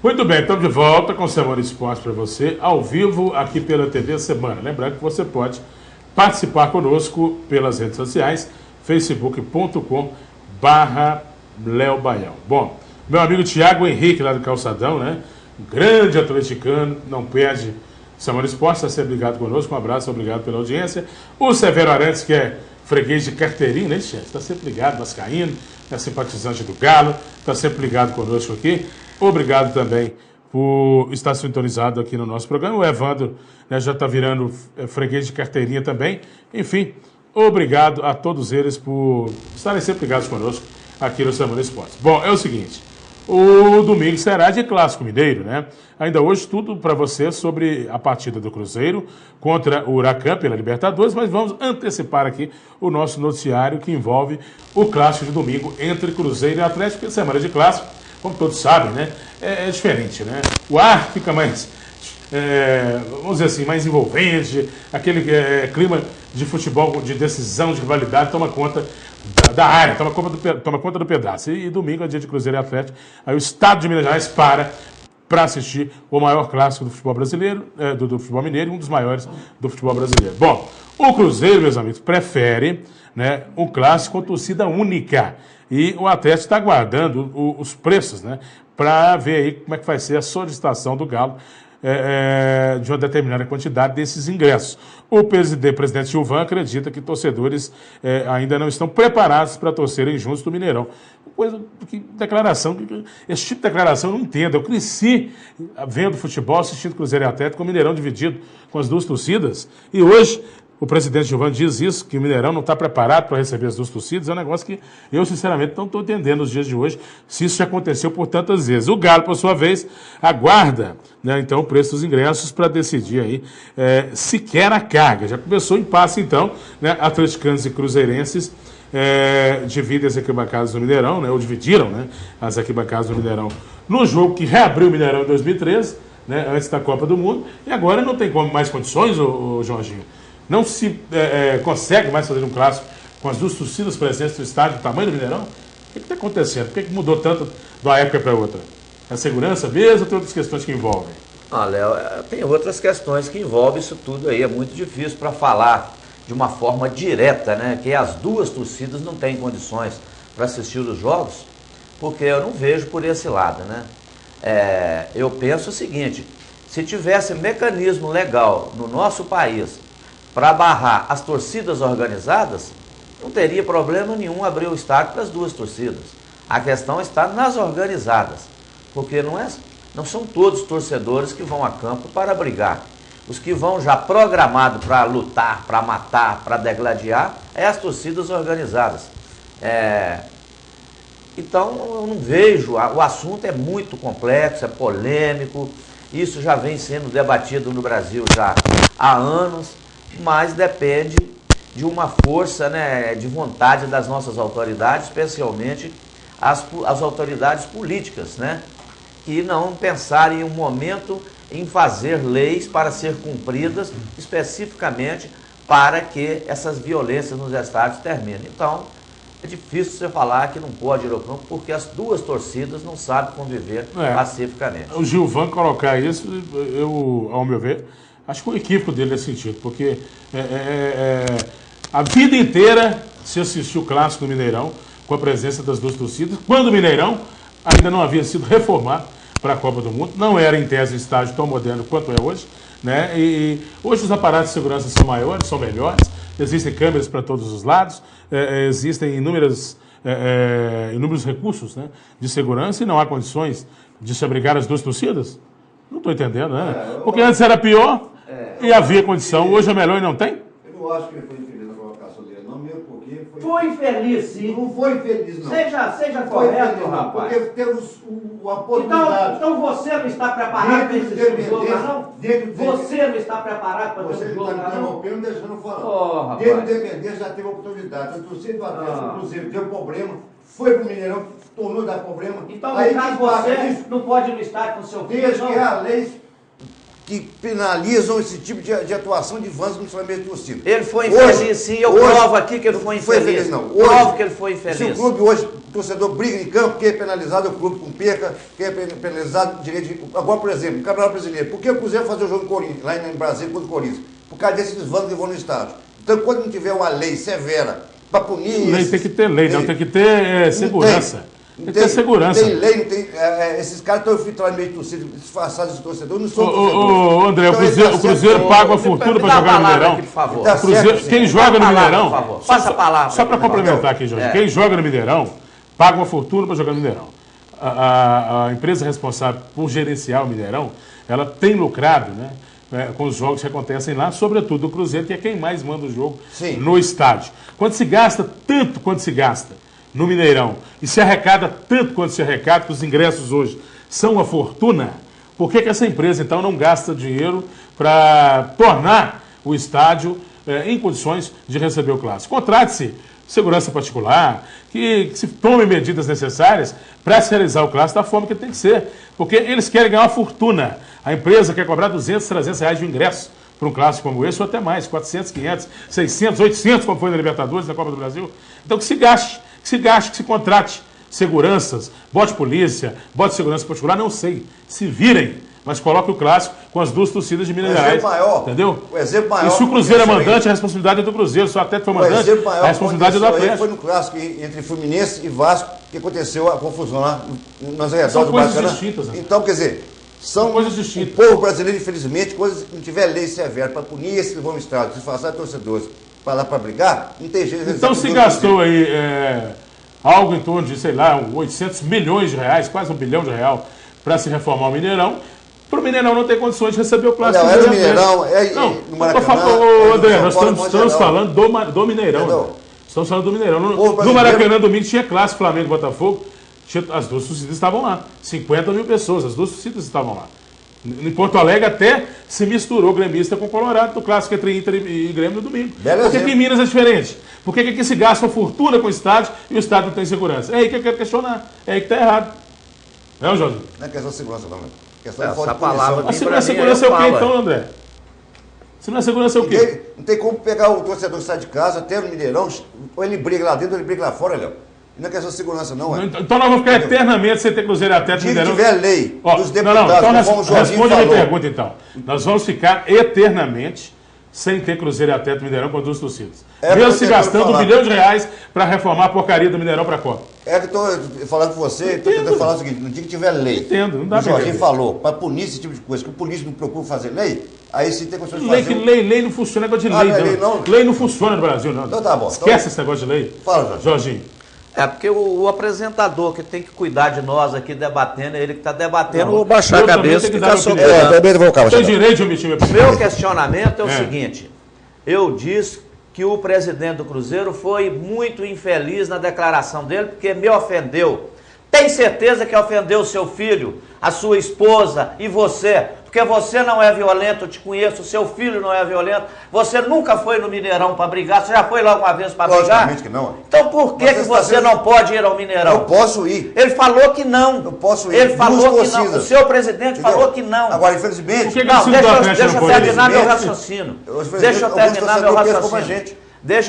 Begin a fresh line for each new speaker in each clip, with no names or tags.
Muito bem, estamos de volta com o Semana Esporte para você, ao vivo aqui pela TV Semana. Lembrando que você pode participar conosco pelas redes sociais, facebook.com/Léo Baião. Bom, meu amigo Tiago Henrique, lá do Calçadão, né? Um grande atleticano, não perde Semana Esporte, está sempre ligado conosco. Um abraço, obrigado pela audiência. O Severo Arantes, que é freguês de carteirinha, né, chefe? Está sempre ligado, vascaíno, é simpatizante do Galo, está sempre ligado conosco aqui. Obrigado também por estar sintonizado aqui no nosso programa. O Evandro, né, já está virando freguês de carteirinha também. Enfim, obrigado a todos eles por estarem sempre ligados conosco aqui no Semana Esportes. Bom, é o seguinte, o domingo será de Clássico Mineiro, né? Ainda hoje tudo para você sobre a partida do Cruzeiro contra o Huracan pela Libertadores, mas vamos antecipar aqui o nosso noticiário que envolve o Clássico de domingo entre Cruzeiro e Atlético, porque semana de Clássico, como todos sabem, né? É diferente, né? O ar fica mais, vamos dizer assim, mais envolvente, aquele clima de futebol, de decisão, de rivalidade, toma conta da área, toma conta do pedaço. E domingo é dia de Cruzeiro e Atlético, aí o estado de Minas Gerais para assistir o maior clássico do futebol brasileiro, do futebol mineiro, um dos maiores do futebol brasileiro. Bom, o Cruzeiro, meus amigos, prefere, né, um clássico com torcida única. E o Atlético está aguardando os preços, né, para ver aí como é que vai ser a solicitação do Galo de uma determinada quantidade desses ingressos. O presidente Gilvan acredita que torcedores ainda não estão preparados para torcerem juntos do Mineirão. Coisa que esse tipo de declaração eu não entendo. Eu cresci vendo futebol, assistindo Cruzeiro e Atlético, com o Mineirão dividido com as duas torcidas, e hoje o presidente Gilvan diz isso, que o Mineirão não está preparado para receber as duas torcidas. É um negócio que eu, sinceramente, não estou entendendo nos dias de hoje, se isso já aconteceu por tantas vezes. O Galo, por sua vez, aguarda, né, então, o preço dos ingressos para decidir aí sequer a carga. Já começou o impasse, então, né, atleticanos e cruzeirenses dividem as arquibancadas do Mineirão, né, ou dividiram, né, as arquibancadas do Mineirão no jogo que reabriu o Mineirão em 2013, né, antes da Copa do Mundo, e agora não tem mais condições, o Jorginho. Não se consegue mais fazer um clássico com as duas torcidas presentes no estádio do tamanho do Mineirão? O que está acontecendo? Por que mudou tanto de uma época para outra? É a segurança mesmo ou tem outras questões que envolvem?
Ah, Léo, tem outras questões que envolvem isso tudo aí. É muito difícil para falar de uma forma direta, né? Que as duas torcidas não têm condições para assistir os jogos, porque eu não vejo por esse lado, né? Eu penso o seguinte, se tivesse mecanismo legal no nosso país para barrar as torcidas organizadas, não teria problema nenhum abrir o estádio para as duas torcidas. A questão está nas organizadas, porque não são todos torcedores que vão a campo para brigar. Os que vão já programados para lutar, para matar, para degladiar, as torcidas organizadas. Então, eu não vejo, o assunto é muito complexo, é polêmico, isso já vem sendo debatido no Brasil já há anos, mas depende de uma força, né, de vontade das nossas autoridades, especialmente as autoridades políticas, né, que não pensarem em um momento em fazer leis para ser cumpridas especificamente para que essas violências nos estádios terminem. Então, é difícil você falar que não pode ir ao campo, porque as duas torcidas não sabem conviver pacificamente.
O Gilvan colocar isso, ao meu ver, acho que é um equívoco dele nesse sentido, porque a vida inteira se assistiu o clássico do Mineirão com a presença das duas torcidas, quando o Mineirão ainda não havia sido reformado para a Copa do Mundo, não era em tese estádio tão moderno quanto é hoje, né? E hoje os aparatos de segurança são maiores, são melhores, existem câmeras para todos os lados, existem inúmeros recursos, né, de segurança, e não há condições de se abrigar as duas torcidas? Não estou entendendo, né? Porque antes era pior e havia condição, hoje é melhor e não tem?
Eu não acho que ele foi infeliz na colocação dele, não, mesmo porque
foi infeliz, sim.
Não foi infeliz, não.
Seja correto,
infeliz,
rapaz.
Porque temos a oportunidade.
Então você não está preparado para esse jogo, não? Você não está preparado para esse jogo, não?
Você está me interrompendo, deixando falar.
Oh,
Desde o Independência já teve oportunidade. A torcida do Atlético, inclusive, teve problema, foi para o Mineirão, tornou dar problema.
Então, no caso, você não pode ir no estádio com seu filho,
desde que a lei que penalizam esse tipo de atuação de vans no funcionamento de torcida.
Ele foi infeliz, sim. Eu provo aqui que ele foi infeliz.
Não.
Provo que ele foi infeliz.
Se o clube hoje, o torcedor briga em campo, quem é penalizado é o clube com perca, quem é penalizado direito de... Agora, por exemplo, no Campeonato Brasileiro, por que o Cruzeiro fazer o jogo lá em Brasília contra o Corinthians? Por causa desses vans que vão no estádio. Então, quando não tiver uma lei severa para punir...
Lei tem que ter lei, não tem que ter segurança. Tem que ter segurança.
Não tem lei, não tem... esses caras estão infiltrando meio de torcida, disfarçados de torcedor, não são
torcedores. André,
então,
o Cruzeiro paga uma fortuna para jogar no Mineirão.
Aqui, por favor.
Quem joga no Mineirão...
Passa a palavra.
Só para complementar aqui, Jorge. Quem joga no Mineirão paga uma fortuna para jogar no Mineirão. A empresa responsável por gerenciar o Mineirão, ela tem lucrado, né? Com os jogos que acontecem lá, sobretudo o Cruzeiro, que é quem mais manda o jogo no estádio. Quando se gasta tanto quanto se gasta no Mineirão e se arrecada tanto quanto se arrecada, que os ingressos hoje são uma fortuna, por que essa empresa então não gasta dinheiro para tornar o estádio em condições de receber o clássico? Contrate-se segurança particular, que se tome medidas necessárias para se realizar o clássico da forma que tem que ser, porque eles querem ganhar uma fortuna. A empresa quer cobrar 200, 300 reais de ingresso para um clássico como esse, ou até mais, 400, 500, 600, 800, como foi na Libertadores, na Copa do Brasil. Então que se gaste, que se contrate seguranças, bote polícia, bote segurança particular, não sei, se virem, mas coloque o clássico com as duas torcidas de Minas Gerais. Entendeu?
O exemplo maior.
E se o Cruzeiro é mandante, a responsabilidade é do Cruzeiro. Se o Atlético foi mandante, a responsabilidade é do Atlético.
Foi no clássico entre Fluminense e Vasco que aconteceu a confusão lá nas redes
do Maracanã. São coisas distintas, né?
Então, quer dizer, são coisas distintas. O povo brasileiro, infelizmente, coisas que não tiver lei severa para punir esses que vão no estádio, disfarçar de torcedores para lá para brigar, não tem jeito.
Então se gastou aí algo em torno de, sei lá, 800 milhões de reais, quase R$1 bilhão para se reformar o Mineirão. Para o Mineirão não ter condições de receber o clássico.
Olha, é do Mineirão, no Maracanã.
André, nós estamos falando do Mineirão. Estamos falando do Mineirão. No Maracanã, domingo, tinha clássico Flamengo e Botafogo. As duas torcidas estavam lá. 50 mil pessoas, as duas torcidas estavam lá. Em Porto Alegre até se misturou gremista com Colorado no clássico entre Inter e Grêmio no domingo. Por que em Minas é diferente? Por que aqui se gasta uma fortuna com o estádio e o estádio não tem segurança? É aí que eu quero questionar. É aí que está errado. Não, Jorge?
Não é questão de segurança, não.
Essa palavra
mas se não é segurança é o quê, então, André? Se não é segurança é o quê?
Não tem como pegar o torcedor que sai de casa, até no Mineirão, ou ele briga lá dentro ou ele briga lá fora, Léo. Não é questão de segurança, não.
Então nós vamos ficar eternamente sem ter Cruzeiro e Atlético no Mineirão.
Se tiver lei dos deputados,
então responde a minha pergunta, então. Nós vamos ficar eternamente sem ter Cruzeiro e Atlético no Mineirão com duas torcidas. Mesmo se gastando R$1 bilhão para reformar a porcaria do Mineirão para a Copa.
É que eu estou falando com você, estou tentando falar o seguinte, no dia que tiver lei,
entendo, não dá
o Jorginho falou, para punir esse tipo de coisa, que o polícia não procura fazer lei, aí sim tem condições de fazer.
Lei não funciona, negócio de lei, não. Lei não funciona no Brasil, não.
Então tá bom.
Esquece esse negócio de lei.
Fala,
Jorginho.
É porque o apresentador que tem que cuidar de nós aqui debatendo, ele que está debatendo, vou baixar a cabeça e ficar só
Tem direito de omitir meu
Meu questionamento é o seguinte, eu disse que o presidente do Cruzeiro foi muito infeliz na declaração dele, porque me ofendeu. Tem certeza que ofendeu o seu filho, a sua esposa e você? Porque você não é violento, eu te conheço, o seu filho não é violento. Você nunca foi no Mineirão para brigar, você já foi lá uma vez para brigar?
Logicamente que não.
Então por que você não pode ir ao Mineirão?
Eu posso ir.
Ele falou que não.
Eu posso ir.
Ele falou que não. O seu presidente falou que não.
Agora, infelizmente...
Deixa eu terminar meu raciocínio. Deixa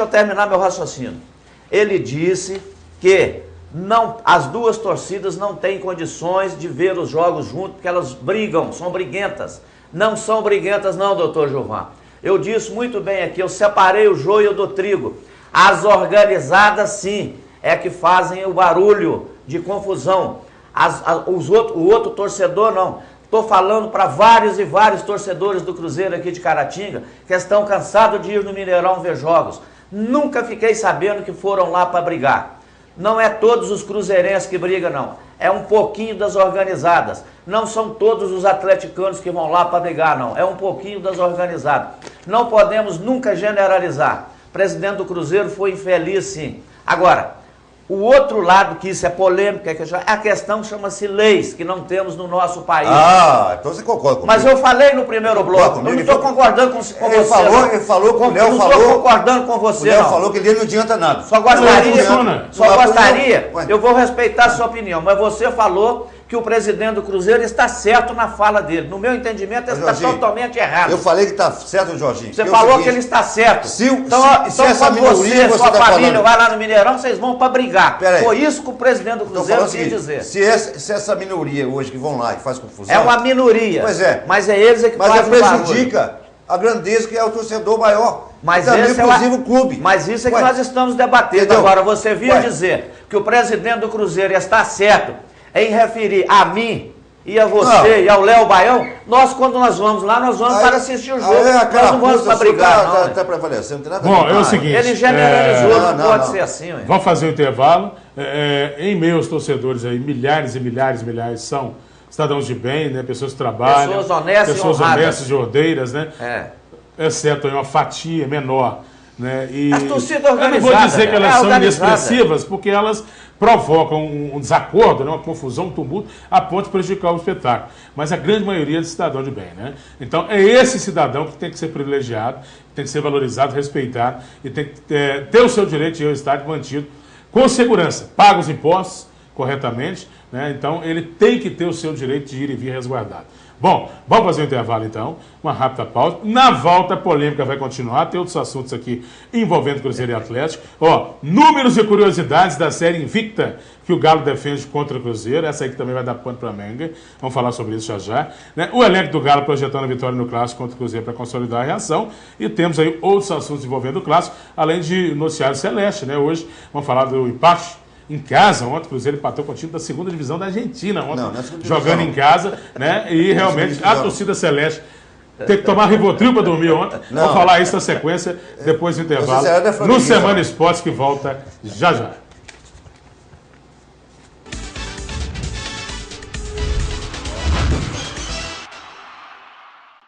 eu terminar meu raciocínio. Ele disse que as duas torcidas não têm condições de ver os jogos juntos, porque elas brigam, são briguentas. Não são briguentas não, doutor Gilvan. Eu disse muito bem aqui, eu separei o joio do trigo. As organizadas, sim, é que fazem o barulho de confusão. O outro torcedor, não. Estou falando para vários e vários torcedores do Cruzeiro aqui de Caratinga, que estão cansados de ir no Mineirão ver jogos. Nunca fiquei sabendo que foram lá para brigar. Não é todos os cruzeirenses que brigam, não. É um pouquinho das organizadas. Não são todos os atleticanos que vão lá para brigar, não. É um pouquinho das organizadas. Não podemos nunca generalizar. O presidente do Cruzeiro foi infeliz, sim. Agora, o outro lado, que isso é polêmica, é a questão que chama-se leis, que não temos no nosso país.
Ah, então você concorda comigo.
Mas eu falei no primeiro bloco, eu não estou concordando com você.
Ele falou que o Léo falou...
Não estou concordando com você,
não. O Léo falou que ele não adianta nada.
Eu vou respeitar a sua opinião, mas você falou que que o presidente do Cruzeiro está certo na fala dele. No meu entendimento, ele está totalmente errado.
Eu falei que está certo, Jorginho.
Você falou que ele está certo. Então quando você e sua família vai lá no Mineirão, vocês vão para brigar. Foi isso que o presidente do Cruzeiro quis dizer.
Se essa minoria hoje que vão lá e faz confusão...
É uma minoria.
Pois é.
Mas é eles que fazem
Mas prejudica a grandeza que é o torcedor maior.
Mas
também, inclusive o clube.
Mas isso é que nós estamos debatendo. Entendeu? Agora, você vinha dizer que o presidente do Cruzeiro está certo em referir a mim e a você e ao Léo Baião. Nós, quando nós vamos lá, nós vamos para assistir o jogo. Nós não vamos para brigar,
Está prevalecendo, não tem nada
a ver. Bom, é o seguinte...
Ele generalizou, não pode ser assim. Ué.
Vamos fazer um intervalo. Em meio aos torcedores aí, milhares e milhares e milhares são cidadãos de bem, né? Pessoas que trabalham.
Pessoas honestas
pessoas honestas e ordeiras, né? Exceto aí uma fatia menor. Né? E
as torcidas organizadas.
Eu não vou dizer que elas são inexpressivas, porque elas provocam um desacordo, né? Uma confusão, um tumulto, a ponto de prejudicar o espetáculo. Mas a grande maioria é de cidadão de bem. Né? Então é esse cidadão que tem que ser privilegiado, tem que ser valorizado, respeitado e tem que ter o seu direito de ir ao estádio mantido com segurança, paga os impostos corretamente, né? Então ele tem que ter o seu direito de ir e vir resguardado. Bom, vamos fazer um intervalo então, uma rápida pausa. Na volta a polêmica vai continuar, tem outros assuntos aqui envolvendo Cruzeiro e Atlético. Números e curiosidades da série invicta que o Galo defende contra o Cruzeiro. Essa aí que também vai dar pano para manga. Vamos falar sobre isso já. Né? O elenco do Galo projetando a vitória no Clássico contra o Cruzeiro para consolidar a reação. E temos aí outros assuntos envolvendo o Clássico, além de noticiário celeste. Né? Hoje vamos falar do empate em casa. Ontem o Cruzeiro empatou com o time da segunda divisão da Argentina, jogando em casa, né? E realmente a torcida celeste tem que tomar Rivotril para dormir ontem. Vamos falar isso na sequência, depois do intervalo, no Semana Esportes, que volta já já.